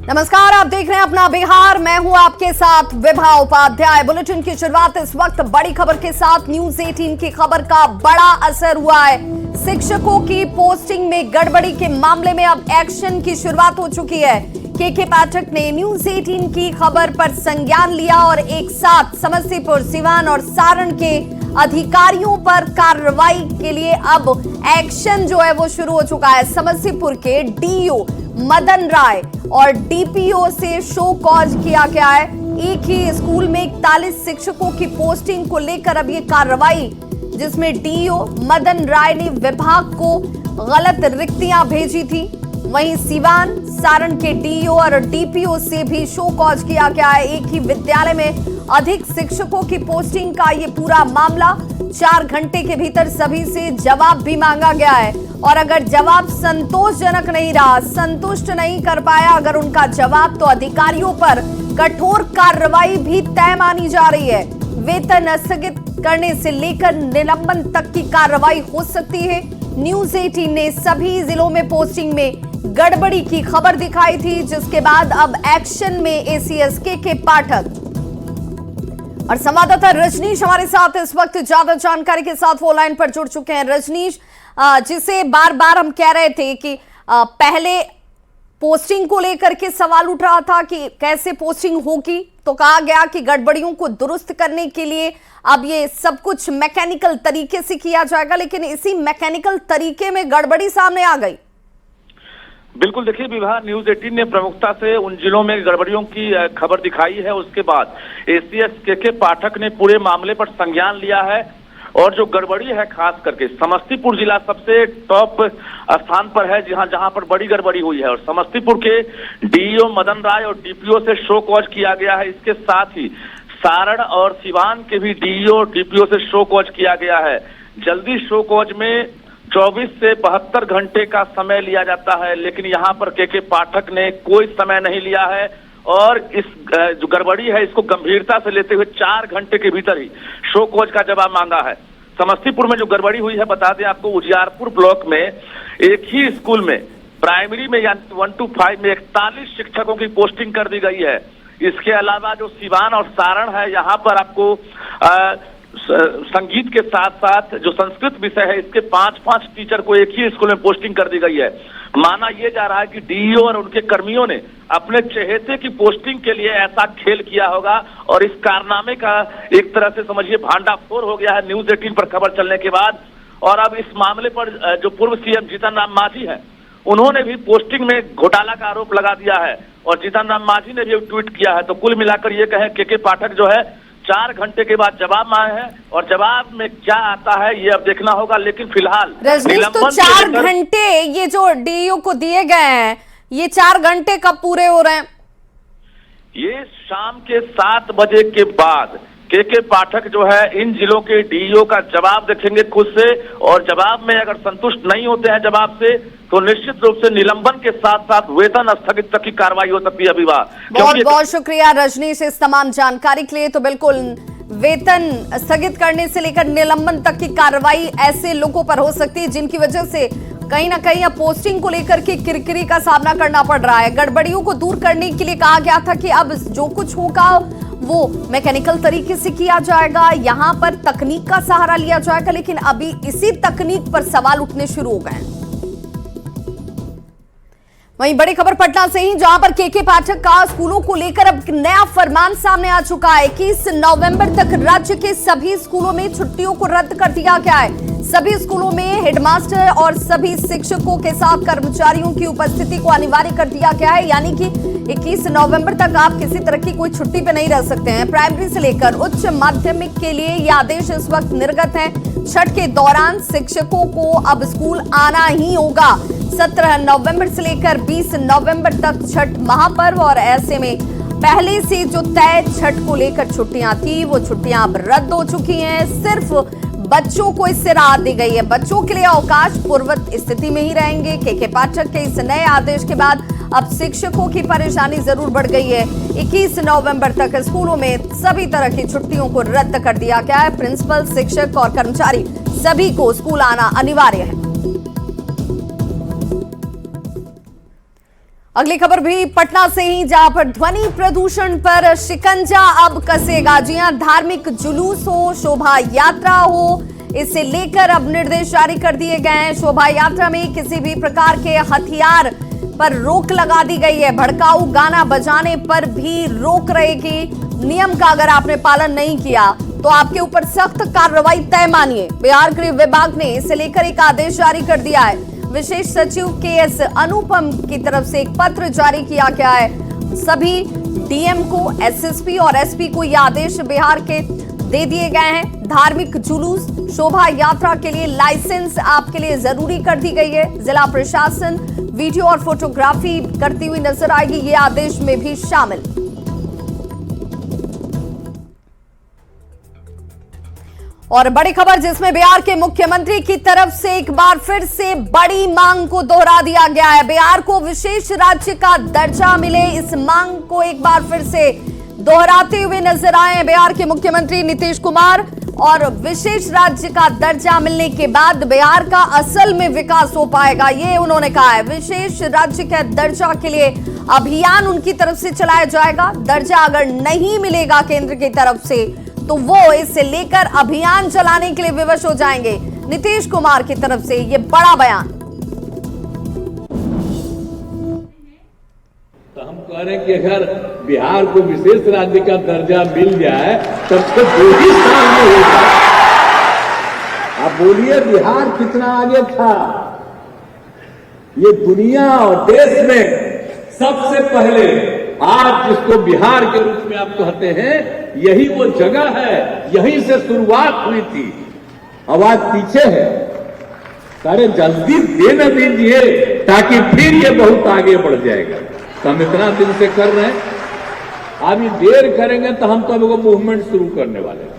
नमस्कार, आप देख रहे हैं अपना बिहार। मैं हूं आपके साथ विभा उपाध्याय। बुलेटिन की शुरुआत इस वक्त बड़ी खबर के साथ। न्यूज 18 की खबर का बड़ा असर हुआ है। शिक्षकों की पोस्टिंग में गड़बड़ी के मामले में अब एक्शन की शुरुआत हो चुकी है। के पाठक ने न्यूज 18 की खबर पर संज्ञान लिया और एक साथ समस्तीपुर, सिवान और सारण के अधिकारियों पर कार्रवाई के लिए अब एक्शन जो है वो शुरू हो चुका है। समस्तीपुर के डीईओ मदन राय और डीपीओ से शो कॉज किया गया है। एक ही स्कूल में 41 शिक्षकों की पोस्टिंग को लेकर अब ये कार्रवाई, जिसमें डीईओ मदन राय ने विभाग को गलत रिक्तियां भेजी थी। वहीं सिवान, सारण के डीईओ और डीपीओ से भी शो कॉज किया गया है। एक ही विद्यालय में अधिक शिक्षकों की पोस्टिंग का ये पूरा मामला 4 घंटे के भीतर सभी से जवाब भी मांगा गया है। और अगर जवाब संतोषजनक नहीं रहा, संतुष्ट नहीं कर पाया अगर उनका जवाब, तो अधिकारियों पर कठोर कार्रवाई भी तय मानी जा रही है। वेतन स्थगित करने से लेकर निलंबन तक की कार्रवाई हो सकती है। न्यूज 18 ने सभी जिलों में पोस्टिंग में गड़बड़ी की खबर दिखाई थी, जिसके बाद अब एक्शन में एसीएसके के पाठक और संवाददाता रजनीश हमारे साथ इस वक्त ज्यादा जानकारी के साथ वो लाइन पर जुड़ चुके हैं। रजनीश, जिसे बार बार हम कह रहे थे कि पहले पोस्टिंग को लेकर के सवाल उठ रहा था कि कैसे पोस्टिंग होगी, तो कहा गया कि गड़बड़ियों को दुरुस्त करने के लिए अब ये सब कुछ मैकेनिकल तरीके से किया जाएगा, लेकिन इसी मैकेनिकल तरीके में गड़बड़ी सामने आ गई। बिल्कुल, देखिए विभाग न्यूज 18 ने प्रमुखता से उन जिलों में गड़बड़ियों की खबर दिखाई है। उसके बाद एसीएस के पाठक ने पूरे मामले पर संज्ञान लिया है और जो गड़बड़ी है, खास करके समस्तीपुर जिला सबसे टॉप स्थान पर है जहां पर बड़ी गड़बड़ी हुई है। और समस्तीपुर के डीईओ मदन राय और डीपीओ से शो कॉज किया गया है। इसके साथ ही सारण और सिवान के भी डीईओ डीपीओ से शो कॉज किया गया है। जल्दी शो कॉज में 24 से 72 घंटे का समय लिया जाता है, लेकिन यहाँ पर के पाठक ने कोई समय नहीं लिया है और इस जो गड़बड़ी है इसको गंभीरता से लेते हुए 4 घंटे के भीतर ही शो कॉज का जवाब मांगा है। समस्तीपुर में जो गड़बड़ी हुई है, बता दें आपको, उजियारपुर ब्लॉक में एक ही स्कूल में प्राइमरी में यानी 1 to 5 में 41 शिक्षकों की पोस्टिंग कर दी गई है। इसके अलावा जो सिवान और सारण है, यहाँ पर आपको संगीत के साथ साथ जो संस्कृत विषय है, इसके 5-5 टीचर को एक ही स्कूल में पोस्टिंग कर दी गई है। माना यह जा रहा है कि डीईओ और उनके कर्मियों ने अपने चहेते की पोस्टिंग के लिए ऐसा खेल किया होगा और इस कारनामे का एक तरह से समझिए भांडाफोड़ हो गया है न्यूज 18 पर खबर चलने के बाद। और अब इस मामले पर जो पूर्व सीएम जीतन राम मांझी है, उन्होंने भी पोस्टिंग में घोटाला का आरोप लगा दिया है और जीतन राम मांझी ने भी ट्वीट किया है। तो कुल मिलाकर ये कहें के पाठक जो है 4 घंटे के बाद जवाब मांगे हैं और जवाब में क्या आता है ये अब देखना होगा। लेकिन फिलहाल रजनीश, तो 4 घंटे ये जो डीईओ को दिए गए हैं, ये 4 घंटे कब पूरे हो रहे हैं? ये शाम के 7 बजे के बाद के पाठक जो है इन जिलों के डीईओ का जवाब देखेंगे खुद से, और जवाब में अगर संतुष्ट नहीं होते हैं जवाब से, तो निश्चित रूप से निलंबन के साथ साथ वेतन स्थगित तक की कार्रवाई हो सकती है। विवाह बहुत बहुत शुक्रिया रजनीश इस तमाम जानकारी के लिए। तो बिल्कुल वेतन स्थगित करने से लेकर निलंबन तक की कार्रवाई ऐसे लोगों पर हो सकती है जिनकी वजह से कहीं ना कहीं अब पोस्टिंग को लेकर के किरकिरी का सामना करना पड़ रहा है। गड़बड़ियों को दूर करने के लिए कहा गया था कि अब जो कुछ होगा वो मैकेनिकल तरीके से किया जाएगा, यहाँ पर तकनीक का सहारा लिया जाएगा, लेकिन अभी इसी तकनीक पर सवाल उठने शुरू हो गए। वहीं बड़ी खबर पटना से ही, जहां पर के पाठक का स्कूलों को लेकर अब नया फरमान सामने आ चुका है। 21 नवंबर तक राज्य के सभी स्कूलों में छुट्टियों को रद्द कर दिया गया है। सभी स्कूलों में हेडमास्टर और सभी शिक्षकों के साथ कर्मचारियों की उपस्थिति को अनिवार्य कर दिया गया है, यानी कि 21 नवंबर तक आप किसी तरह की कोई छुट्टी पे नहीं रह सकते हैं। प्राइमरी से लेकर उच्च माध्यमिक के लिए ये आदेश इस वक्त निर्गत है। छठ के दौरान शिक्षकों को अब स्कूल आना ही होगा। 17 नवंबर से लेकर 20 नवंबर तक छठ महापर्व, और ऐसे में पहले से जो तय छठ को लेकर छुट्टियां थी वो छुट्टियां अब रद्द हो चुकी हैं। सिर्फ बच्चों को इससे राहत दी गई है। बच्चों के लिए अवकाश पूर्ववत स्थिति में ही रहेंगे। के पाठक के इस नए आदेश के बाद अब शिक्षकों की परेशानी जरूर बढ़ गई है। 21 नवंबर तक स्कूलों में सभी तरह की छुट्टियों को रद्द कर दिया गया है। प्रिंसिपल, शिक्षक और कर्मचारी सभी को स्कूल आना अनिवार्य है। अगली खबर भी पटना से ही, जहां पर ध्वनि प्रदूषण पर शिकंजा अब कसेगा। जी हां, धार्मिक जुलूस हो, शोभा यात्रा हो, इसे लेकर अब निर्देश जारी कर दिए गए हैं। शोभा यात्रा में किसी भी प्रकार के हथियार पर रोक लगा दी गई है। भड़काऊ गाना बजाने पर भी रोक रहेगी। नियम का अगर आपने पालन नहीं किया तो आपके ऊपर सख्त कार्रवाई तय मानिए। बिहार गृह विभाग ने इसे लेकर एक आदेश जारी कर दिया है। विशेष सचिव के.एस. अनुपम की तरफ से एक पत्र जारी किया गया है। सभी डीएम को, एसएसपी और एसपी को यह आदेश बिहार के दे दिए गए हैं। धार्मिक जुलूस, शोभा यात्रा के लिए लाइसेंस आपके लिए जरूरी कर दी गई है। जिला प्रशासन वीडियो और फोटोग्राफी करती हुई नजर आएगी, ये आदेश में भी शामिल। और बड़ी खबर जिसमें बिहार के मुख्यमंत्री की तरफ से एक बार फिर से बड़ी मांग को दोहरा दिया गया है। बिहार को विशेष राज्य का दर्जा मिले, इस मांग को एक बार फिर से दोहराते हुए नजर आए हैं बिहार के मुख्यमंत्री नीतीश कुमार। और विशेष राज्य का दर्जा मिलने के बाद बिहार का असल में विकास हो पाएगा, ये उन्होंने कहा है। विशेष राज्य के दर्जा के लिए अभियान उनकी तरफ से चलाया जाएगा। दर्जा अगर नहीं मिलेगा केंद्र की तरफ से तो वो इसे लेकर अभियान चलाने के लिए विवश हो जाएंगे। नीतीश कुमार की तरफ से ये बड़ा बयान। तो हम कह रहे हैं कि अगर बिहार को विशेष राज्य का दर्जा मिल जाए तब तो 2 ही साल में होगा। आप बोलिए बिहार कितना आगे था। ये दुनिया और देश में सबसे पहले आज जिसको बिहार के रूप में आप कहते हैं, यही वो जगह है, यहीं से शुरुआत हुई थी। आवाज पीछे है, सारे जल्दी दे न दीजिए ताकि फिर ये बहुत आगे बढ़ जाएगा। तो हम इतना दिन से कर रहे हैं, अभी देर करेंगे तो हम तो अब मूवमेंट शुरू करने वाले हैं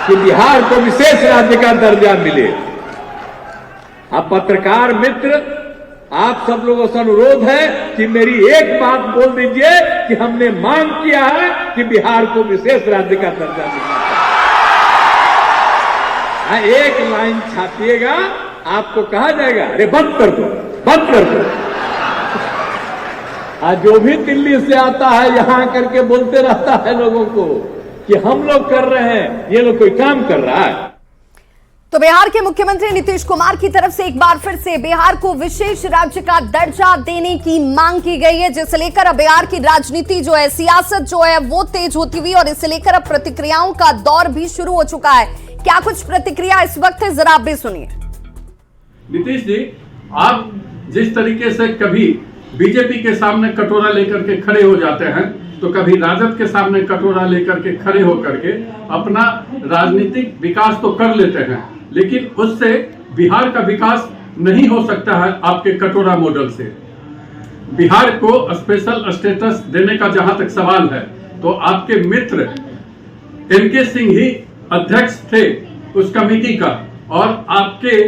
कि बिहार को विशेष राज्य का दर्जा मिले। आप पत्रकार मित्र, आप सब लोगों से अनुरोध है कि मेरी एक बात बोल दीजिए कि हमने मांग किया है कि बिहार को विशेष राज्य का दर्जा मिलना चाहिए। एक लाइन छापिएगा, आपको कहा जाएगा अरे बंद कर दो, बंद कर दो। आज जो भी दिल्ली से आता है यहां करके बोलते रहता है लोगों को कि हम लोग कर रहे हैं, ये लोग कोई काम कर रहा है। तो बिहार के मुख्यमंत्री नीतीश कुमार की तरफ से एक बार फिर से बिहार को विशेष राज्य का दर्जा देने की मांग की गई है, जिसे लेकर अब बिहार की राजनीति जो है, सियासत जो है वो तेज होती हुई और इसे लेकर अब प्रतिक्रियाओं का दौर भी शुरू हो चुका है। क्या कुछ प्रतिक्रिया इस वक्त है, जरा आप भी सुनिए। नीतीश जी, आप जिस तरीके से कभी बीजेपी के सामने कटोरा लेकर के खड़े हो जाते हैं तो कभी राजद के सामने कटोरा लेकर के खड़े होकर के अपना राजनीतिक विकास तो कर लेते हैं, लेकिन उससे बिहार का विकास नहीं हो सकता है आपके कटोरा मॉडल से। बिहार को स्पेशल स्टेटस देने का जहां तक सवाल है तो आपके मित्र एनके सिंह ही अध्यक्ष थे उस कमेटी का, और आपके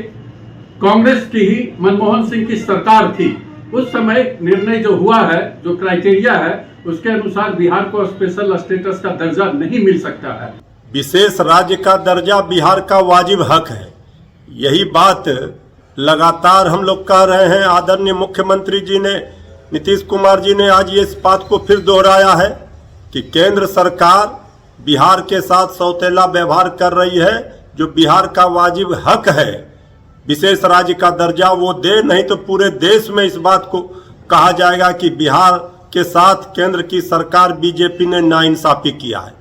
कांग्रेस की ही मनमोहन सिंह की सरकार थी। उस समय निर्णय जो हुआ है, जो क्राइटेरिया है, उसके अनुसार बिहार को स्पेशल स्टेटस का दर्जा नहीं मिल सकता है। विशेष राज्य का दर्जा बिहार का वाजिब हक है, यही बात लगातार हम लोग कह रहे हैं। आदरणीय मुख्यमंत्री जी ने, नीतीश कुमार जी ने आज ये इस बात को फिर दोहराया है कि केंद्र सरकार बिहार के साथ सौतेला व्यवहार कर रही है। जो बिहार का वाजिब हक है विशेष राज्य का दर्जा, वो दे, नहीं तो पूरे देश में इस बात को कहा जाएगा कि बिहार के साथ केंद्र की सरकार बीजेपी ने नाइंसाफी किया है।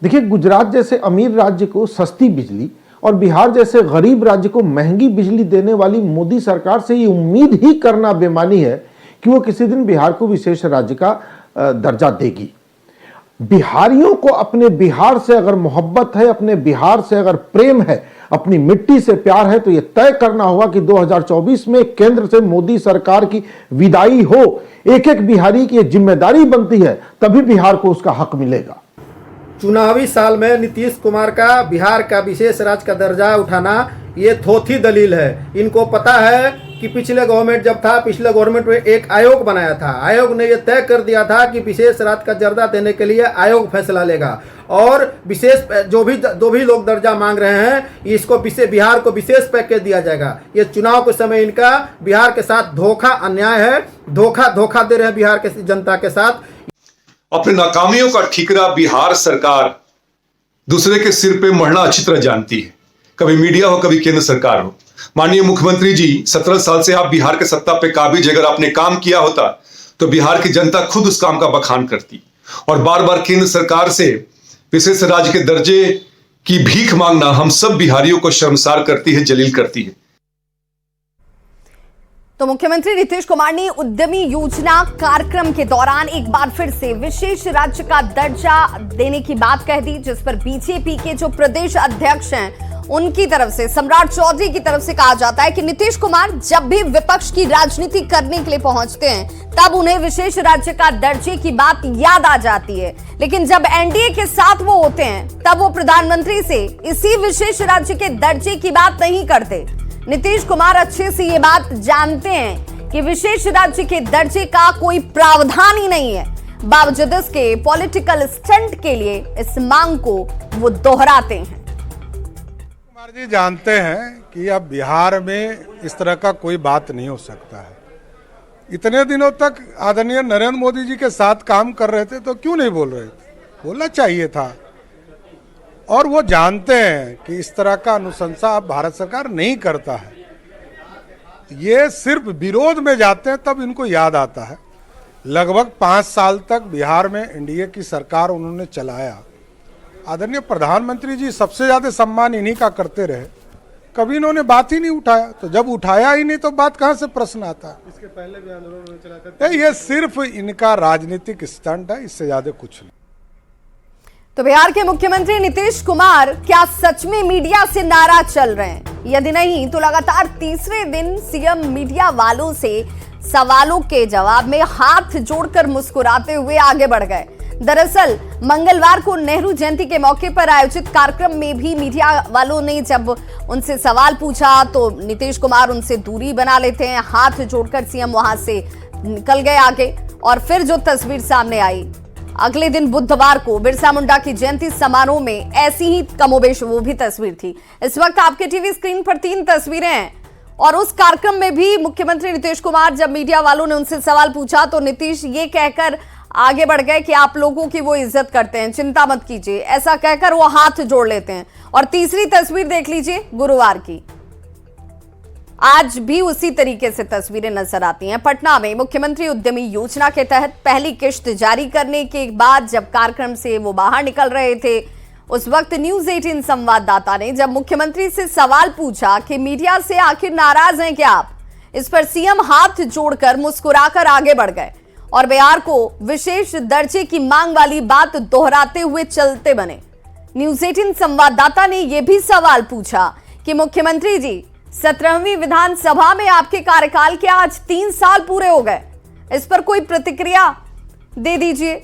देखिए, गुजरात जैसे अमीर राज्य को सस्ती बिजली और बिहार जैसे गरीब राज्य को महंगी बिजली देने वाली मोदी सरकार से ये उम्मीद ही करना बेमानी है कि वो किसी दिन बिहार को विशेष राज्य का दर्जा देगी। बिहारियों को अपने बिहार से अगर मोहब्बत है, अपने बिहार से अगर प्रेम है, अपनी मिट्टी से प्यार है, तो यह तय करना होगा कि 2024 में केंद्र से मोदी सरकार की विदाई हो। एक एक बिहारी की जिम्मेदारी बनती है, तभी बिहार को उसका हक मिलेगा। चुनावी साल में नीतीश कुमार का बिहार का विशेष राज्य का दर्जा उठाना ये थोथी दलील है। इनको पता है कि पिछले गवर्नमेंट जब था, पिछले गवर्नमेंट में एक आयोग बनाया था। आयोग ने यह तय कर दिया था कि विशेष राज्य का दर्जा देने के लिए आयोग फैसला लेगा, और विशेष जो भी लोग दर्जा मांग रहे हैं इसको बिहार को विशेष पैकेज दिया जाएगा। ये चुनाव के समय इनका बिहार के साथ धोखा, अन्याय है, धोखा दे रहे हैं बिहार के जनता के साथ। अपनी नाकामियों का ठिकरा बिहार सरकार दूसरे के सिर पे मढ़ना अच्छी तरह जानती है। कभी मीडिया हो, कभी केंद्र सरकार हो। माननीय मुख्यमंत्री जी, 17 साल से आप बिहार के सत्ता पे काबिज, अगर आपने काम किया होता तो बिहार की जनता खुद उस काम का बखान करती, और बार बार केंद्र सरकार से विशेष राज्य के दर्जे की भीख मांगना हम सब बिहारियों को शर्मसार करती है, जलील करती है। तो मुख्यमंत्री नीतीश कुमार ने उद्यमी योजना कार्यक्रम के दौरान एक बार फिर से विशेष राज्य का दर्जा देने की बात कह दी, जिस पर बीजेपी के जो प्रदेश अध्यक्ष हैं उनकी तरफ से, सम्राट चौधरी की तरफ से कहा जाता है कि नीतीश कुमार जब भी विपक्ष की राजनीति करने के लिए पहुंचते हैं तब उन्हें विशेष राज्य का दर्जे की बात याद आ जाती है, लेकिन जब एनडीए के साथ वो होते हैं तब वो प्रधानमंत्री से इसी विशेष राज्य के दर्जे की बात नहीं करते। नीतीश कुमार अच्छे से ये बात जानते हैं कि विशेष राज्य के दर्जे का कोई प्रावधान ही नहीं है, बावजूद इसके पॉलिटिकल स्टंट के लिए इस मांग को वो दोहराते हैं। कुमार जी जानते हैं कि अब बिहार में इस तरह का कोई बात नहीं हो सकता है। इतने दिनों तक आदरणीय नरेंद्र मोदी जी के साथ काम कर रहे थे तो क्यों नहीं बोल रहे थे? बोलना चाहिए था। और वो जानते हैं कि इस तरह का अनुशंसा अब भारत सरकार नहीं करता है। ये सिर्फ विरोध में जाते हैं तब इनको याद आता है। लगभग 5 साल तक बिहार में एनडीए की सरकार उन्होंने चलाया। आदरणीय प्रधानमंत्री जी सबसे ज्यादा सम्मान इन्हीं का करते रहे, कभी इन्होंने बात ही नहीं उठाया। तो जब उठाया ही नहीं तो बात कहां से प्रश्न आता है? इसके पहले भी आंदोलन चला था। ये सिर्फ इनका राजनीतिक स्टंट है, इससे ज्यादा कुछ नहीं। तो बिहार के मुख्यमंत्री नीतीश कुमार क्या सच में मीडिया से नाराज चल रहे हैं? यदि नहीं तो लगातार तीसरे दिन सीएम मीडिया वालों से सवालों के जवाब में हाथ जोड़कर मुस्कुराते हुए आगे बढ़ गए। दरअसल मंगलवार को नेहरू जयंती के मौके पर आयोजित कार्यक्रम में भी मीडिया वालों ने जब उनसे सवाल पूछा तो नीतीश कुमार उनसे दूरी बना लेते हैं, हाथ जोड़कर सीएम वहां से निकल गए आगे। और फिर जो तस्वीर सामने आई अगले दिन बुधवार को बिरसा मुंडा की जयंती समारोह में, ऐसी ही कमोबेश वो भी तस्वीर थी। इस वक्त आपके टीवी स्क्रीन पर 3 तस्वीरें हैं और उस कार्यक्रम में भी मुख्यमंत्री नीतीश कुमार जब मीडिया वालों ने उनसे सवाल पूछा तो नीतीश ये कहकर आगे बढ़ गए कि आप लोगों की वो इज्जत करते हैं, चिंता मत कीजिए, ऐसा कहकर वो हाथ जोड़ लेते हैं। और तीसरी तस्वीर देख लीजिए गुरुवार की, आज भी उसी तरीके से तस्वीरें नजर आती हैं। पटना में मुख्यमंत्री उद्यमी योजना के तहत पहली किश्त जारी करने के बाद जब कार्यक्रम से वो बाहर निकल रहे थे उस वक्त न्यूज 18 संवाददाता ने जब मुख्यमंत्री से सवाल पूछा कि मीडिया से आखिर नाराज हैं क्या आप, इस पर सीएम हाथ जोड़कर मुस्कुराकर आगे बढ़ गए और बिहार को विशेष दर्जे की मांग वाली बात दोहराते हुए चलते बने। न्यूज 18 संवाददाता ने यह भी सवाल पूछा कि मुख्यमंत्री जी 17वीं विधानसभा में आपके कार्यकाल के आज 3 साल पूरे हो गए, इस पर कोई प्रतिक्रिया दे दीजिए।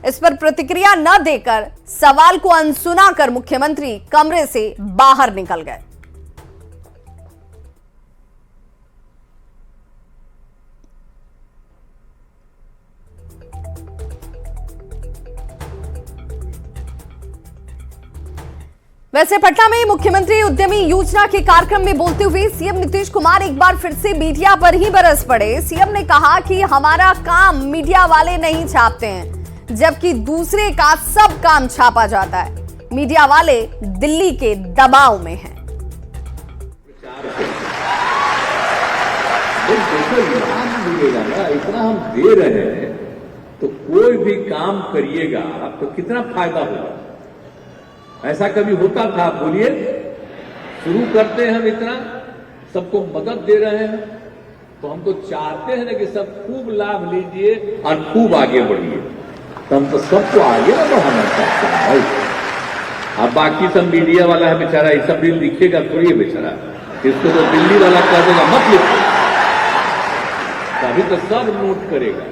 इस पर प्रतिक्रिया न देकर सवाल को अनसुना कर मुख्यमंत्री कमरे से बाहर निकल गए। वैसे पटना में मुख्यमंत्री उद्यमी योजना के कार्यक्रम में बोलते हुए सीएम नीतीश कुमार एक बार फिर से मीडिया पर ही बरस पड़े। सीएम ने कहा कि हमारा काम मीडिया वाले नहीं छापते हैं, जबकि दूसरे का सब काम छापा जाता है। मीडिया वाले दिल्ली के दबाव में हैं। इतना हम दे रहे हैं तो कोई भी काम करिएगा तो कितना फायदा होगा? ऐसा कभी होता था? बोलिए। शुरू करते हैं हम इतना, सबको मदद दे रहे हैं तो हम तो चाहते हैं ना कि सब खूब लाभ लीजिए और खूब आगे बढ़िए। तो हम तो सबको आगे ना बढ़ाना चाहते हैं भाई। अब बाकी सब मीडिया वाला है बेचारा, ये सब भी लिखेगा थोड़ी है बेचारा, इसको तो दिल्ली वाला कह देगा मत लिखो, अभी तो सब नोट करेगा।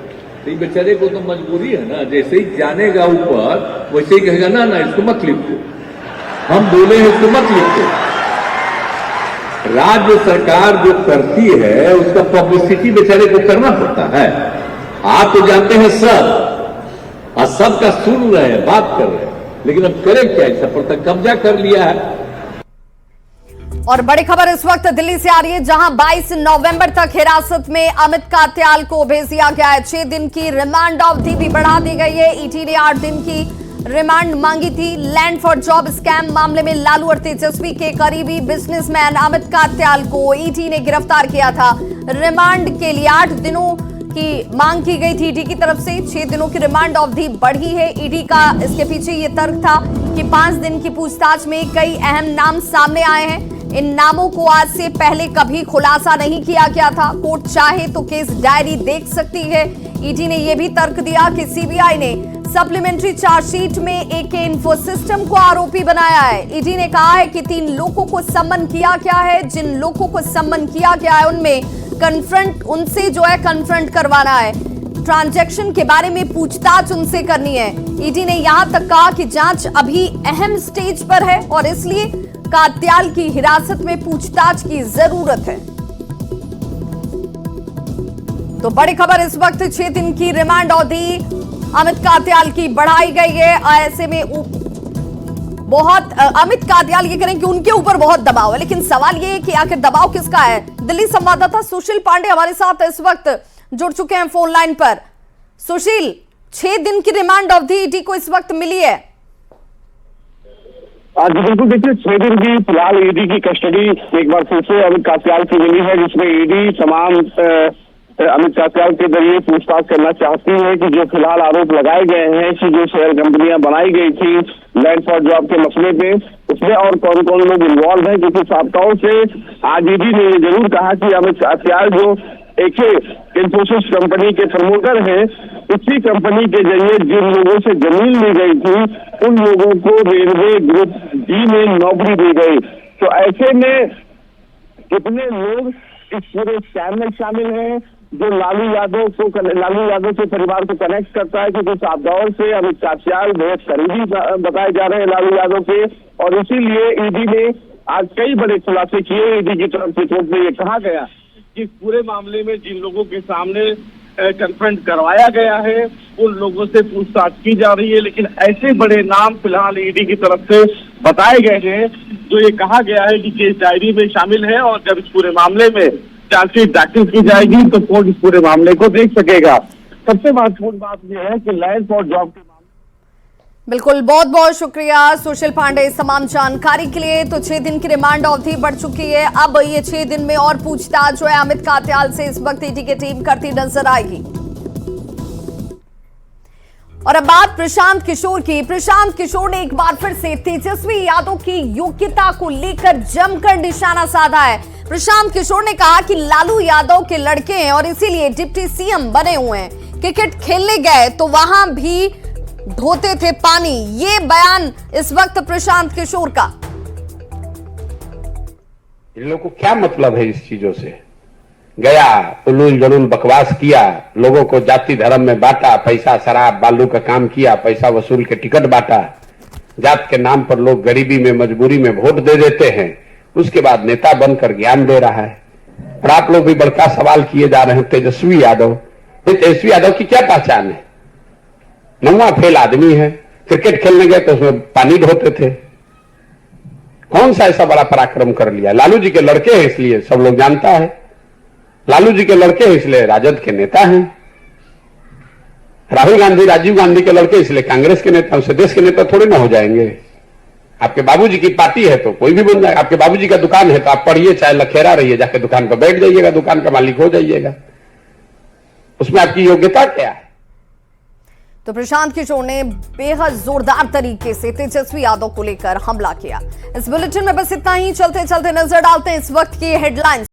तो बेचारे को तो मजबूरी है ना, जैसे ही जानेगा ऊपर वैसे ही कहेगा ना ना इसको मत लिखो, हम बोले हैं इसको मत लिखो। राज्य सरकार जो करती है उसका पब्लिसिटी बेचारे को करना पड़ता है। आप तो जानते हैं सब, और सबका सुन रहे हैं, बात कर रहे हैं, लेकिन अब करें क्या? इस पर तक कब्जा कर लिया है। और बड़ी खबर इस वक्त दिल्ली से आ रही है, जहां 22 नवंबर तक हिरासत में अमित कात्याल को भेज दिया गया है। 6 दिन की रिमांड अवधि भी बढ़ा दी गई है। ईडी ने 8 दिन की रिमांड मांगी थी। लैंड फॉर जॉब स्कैम मामले में लालू और तेजस्वी के करीबी बिजनेसमैन अमित कात्याल को ईडी ने गिरफ्तार किया था। रिमांड के लिए 8 दिनों की मांग की गई थी ईडी की तरफ से। 6 दिनों की रिमांड अवधि बढ़ी है। ईडी का इसके पीछे ये तर्क था कि 5 दिन की पूछताछ में कई अहम नाम सामने आए हैं। इन नामों को आज से पहले कभी खुलासा नहीं किया गया था। कोर्ट चाहे तो केस डायरी देख सकती है। ईडी ने यह भी तर्क दिया कि सीबीआई ने सप्लीमेंट्री चार्जशीट में एके इन्फो सिस्टम को आरोपी बनाया है। ईडी ने कहा है कि 3 लोगों को सम्मन किया गया है। जिन लोगों को सम्मन किया गया है उनसे जो है कन्फ्रंट करवाना है। ट्रांजैक्शन के बारे में पूछताछ उनसे करनी है। ईडी ने यहां तक कहा कि जांच अभी अहम स्टेज पर है और इसलिए कात्याल की हिरासत में पूछताछ की जरूरत है। तो बड़ी खबर इस वक्त 6 दिन की रिमांड अवधि अमित कात्याल की बढ़ाई गई है। ऐसे में बहुत अमित कात्याल ये करें कि उनके ऊपर बहुत दबाव है, लेकिन सवाल ये है कि आखिर दबाव किसका है। दिल्ली संवाददाता सुशील पांडे हमारे साथ इस वक्त जुड़ चुके हैं फोन लाइन पर। सुशील, 6 दिन की रिमांड अवधि ईडी को इस वक्त मिली है। जी बिल्कुल, देखिए 6 दिन की फिलहाल ईडी की कस्टडी एक बार फिर से अमित कात्याल की मिली है, जिसमें ईडी तमाम अमित कात्याल के जरिए पूछताछ करना चाहती है कि जो फिलहाल आरोप लगाए गए हैं कि जो शेयर कंपनियां बनाई गई थी लैंड फॉर जॉब के मसले पे, उसमें और कौन कौन लोग इन्वॉल्व हैं। क्योंकि साबकाओं से आज ईडी ने ये जरूर कहा कि अमित कात्याल जो एके इन्फोसिस कंपनी के प्रमोटर हैं, उसी कंपनी के जरिए जिन लोगों से जमीन ली गई थी उन लोगों को रेलवे ग्रुप डी में नौकरी दी गई। तो ऐसे में कितने लोग इस पूरे स्कैम में शामिल हैं जो लालू यादव के परिवार को कनेक्ट करता है, क्योंकि साबदौर से अमित कात्याल बहुत करीबी बताए जा रहे हैं लालू यादव के। और इसीलिए ईडी ने आज कई बड़े खुलासे किए। ईडी की तरफ से कोर्ट में ये कहा गया कि पूरे मामले में जिन लोगों के सामने कन्फ्रंट करवाया गया है उन लोगों से पूछताछ की जा रही है, लेकिन ऐसे बड़े नाम फिलहाल ईडी की तरफ से बताए गए हैं जो ये कहा गया है कि केस डायरी में शामिल है और जब इस पूरे मामले में चार्जशीट दाखिल की जाएगी तो कोर्ट इस पूरे मामले को देख सकेगा। सबसे महत्वपूर्ण बात यह है कि लैंड फॉर जॉब के बिल्कुल, बहुत बहुत शुक्रिया सुशील पांडे इस तमाम जानकारी के लिए। तो 6 दिन की रिमांड अवधि बढ़ चुकी है। अब ये 6 दिन में और पूछताछ जो है अमित कात्याल से इस वक्त ईडी की टीम करती नजर आएगी। और अब बात प्रशांत किशोर की। प्रशांत किशोर ने एक बार फिर से तेजस्वी यादव की योग्यता को लेकर जमकर निशाना साधा है। प्रशांत किशोर ने कहा कि लालू यादव के लड़के हैं और इसीलिए डिप्टी सीएम बने हुए हैं। क्रिकेट खेलने गए तो वहां भी धोते थे पानी। ये बयान इस वक्त प्रशांत किशोर का। इन लोगों को क्या मतलब है इस चीजों से? गया, उलूल जलूल बकवास किया, लोगों को जाति धर्म में बांटा, पैसा शराब बालू का काम किया, पैसा वसूल के टिकट बांटा। जात के नाम पर लोग गरीबी में मजबूरी में वोट दे देते हैं, उसके बाद नेता बनकर ज्ञान दे रहा है। और आप लोग भी बड़का सवाल किए जा रहे हैं तेजस्वी यादव। तेजस्वी यादव की क्या पहचान है? नौवा फेल आदमी है। क्रिकेट खेलने गए तो उसमें पानी ढोते थे। कौन सा ऐसा बड़ा पराक्रम कर लिया? लालू जी के लड़के हैं इसलिए सब लोग जानता है। लालू जी के लड़के हैं इसलिए राजद के नेता हैं। राहुल गांधी राजीव गांधी के लड़के इसलिए कांग्रेस के नेता, उनसे देश के नेता थोड़े ना हो जाएंगे। आपके बाबूजी की पार्टी है तो कोई भी बन जाएगा। आपके बाबूजी का दुकान है तो आप पढ़िए चाहे लखेरा रहिए, जाके दुकान पर बैठ जाइएगा, दुकान का मालिक हो जाइएगा। उसमें आपकी योग्यता क्या है? तो प्रशांत किशोर ने बेहद जोरदार तरीके से तेजस्वी यादव को लेकर हमला किया। इस बुलेटिन में बस इतना ही। चलते चलते नजर डालते हैं इस वक्त की हेडलाइंस।